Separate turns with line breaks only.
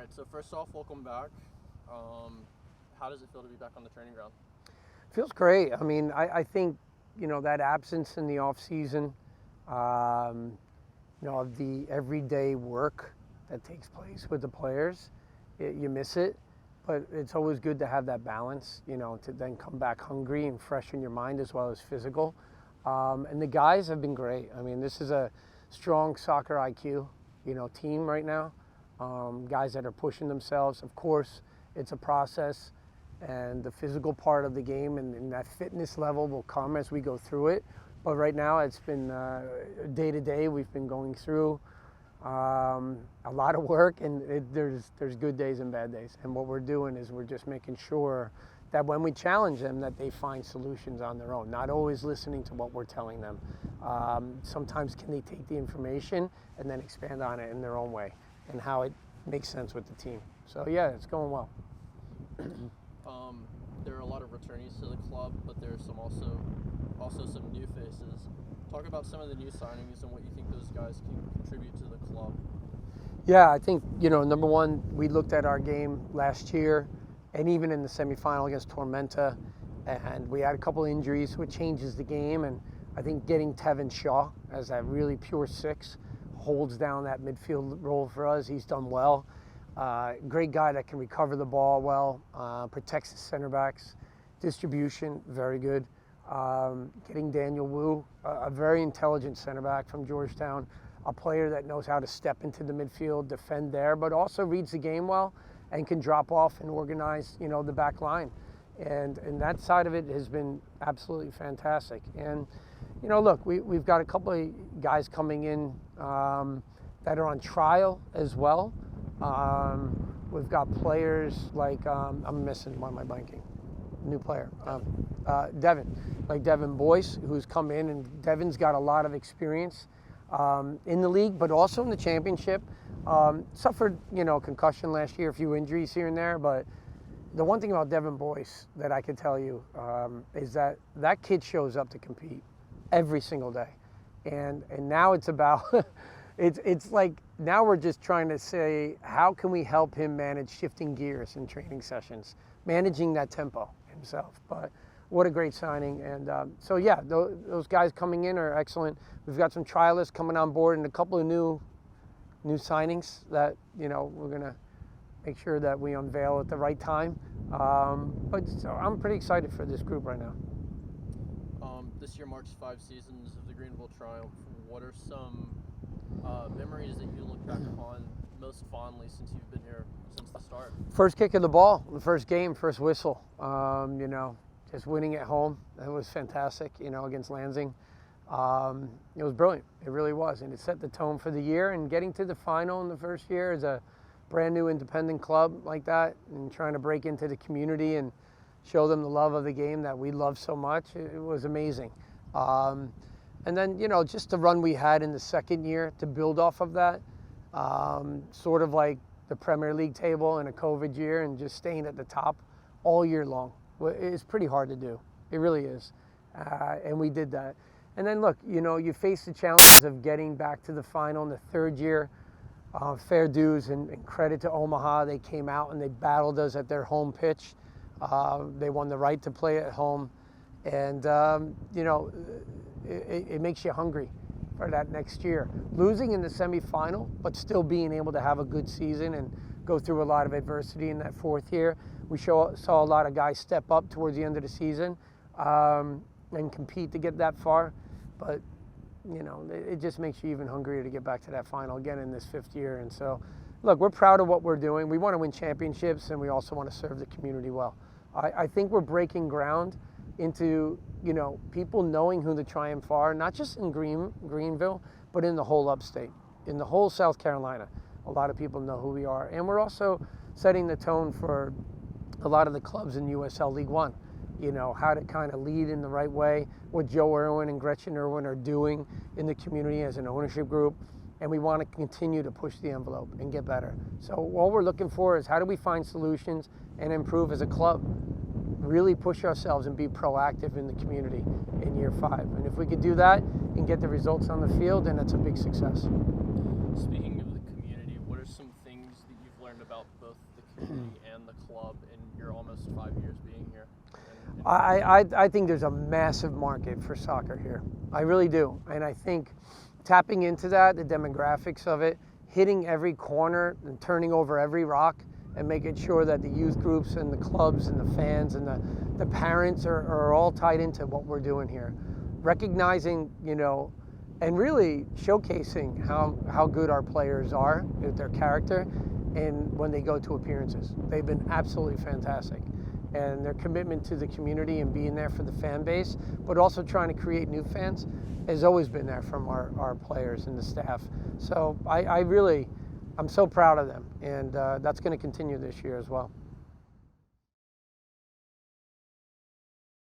right, so first off, welcome back. How does it feel to be back on the training ground?
Feels great. I mean, I think, that absence in the off season, of the everyday work that takes place with the players, you miss it. But it's always good to have that balance, to then come back hungry and fresh in your mind as well as physical. And the guys have been great. I mean, this is a strong soccer IQ, team right now. Guys that are pushing themselves. Of course, it's a process, and the physical part of the game and that fitness level will come as we go through it. But right now, it's been day to day. We've been going through a lot of work, and there's good days and bad days. And what we're doing is we're just making sure that when we challenge them, that they find solutions on their own, not always listening to what we're telling them. Sometimes can they take the information and then expand on it in their own way and how it makes sense with the team. So yeah, it's going well.
There are a lot of returnees to the club, but there's also some new faces. Talk about some of the new signings and what you think those guys can contribute to the club.
Yeah, I think, number one, we looked at our game last year and even in the semifinal against Tormenta, and we had a couple injuries, which changes the game. And I think getting Tevin Shaw as that really pure six holds down that midfield role for us. He's done well. Great guy that can recover the ball well, protects the center backs, distribution, very good. Getting Daniel Wu, a very intelligent center back from Georgetown, a player that knows how to step into the midfield, defend there, but also reads the game well and can drop off and organize, the back line. And that side of it has been absolutely fantastic. And, look, we've got a couple of guys coming in that are on trial as well. We've got players like, I'm missing, why am I blanking? New player, Devin Boyce, who's come in, and Devin's got a lot of experience in the league, but also in the championship. Suffered, concussion last year, a few injuries here and there, but the one thing about Devin Boyce that I can tell you is that kid shows up to compete every single day. And now it's about, it's like, now we're just trying to say, how can we help him manage shifting gears in training sessions, managing that tempo himself. But what a great signing. And so, yeah, those guys coming in are excellent. We've got some trialists coming on board and a couple of new signings that, we're going to make sure that we unveil at the right time. But so I'm pretty excited for this group right now.
This year marks 5 seasons of the Greenville Triumph. What are some memories that you look back on most fondly since you've been here since the start?
First kick of the ball, the first game, first whistle. Just winning at home. That was fantastic, against Lansing. It was brilliant. It really was. And it set the tone for the year. And getting to the final in the first year as a brand new independent club like that and trying to break into the community and show them the love of the game that we love so much, it was amazing. And then, just the run we had in the second year to build off of that, sort of like the Premier League table in a COVID year and just staying at the top all year long. It's pretty hard to do. It really is. And we did that. And then look, you face the challenges of getting back to the final in the third year. Fair dues and credit to Omaha. They came out and they battled us at their home pitch. They won the right to play at home. And, it makes you hungry for that next year. Losing in the semifinal, but still being able to have a good season and go through a lot of adversity in that fourth year. We saw a lot of guys step up towards the end of the season and compete to get that far. But, it just makes you even hungrier to get back to that final again in this 5th year. And so, look, we're proud of what we're doing. We want to win championships, and we also want to serve the community well. I think we're breaking ground into, people knowing who the Triumph are, not just in Greenville, but in the whole upstate, in the whole South Carolina. A lot of people know who we are. And we're also setting the tone for a lot of the clubs in USL League One, how to kind of lead in the right way, what Joe Irwin and Gretchen Irwin are doing in the community as an ownership group. And we want to continue to push the envelope and get better. So all we're looking for is how do we find solutions and improve as a club, really push ourselves and be proactive in the community in year 5. And if we could do that and get the results on the field, then that's a big success.
Speaking of the community, what are some things that you've learned about both the community and the club in your almost 5 years being here?
I think there's a massive market for soccer here. I really do. And I think tapping into that, the demographics of it, hitting every corner and turning over every rock and making sure that the youth groups and the clubs and the fans and the parents are all tied into what we're doing here. Recognizing, and really showcasing how good our players are with their character and when they go to appearances. They've been absolutely fantastic. And their commitment to the community and being there for the fan base, but also trying to create new fans, has always been there from our players and the staff. So I'm so proud of them, and that's going to continue this year as well.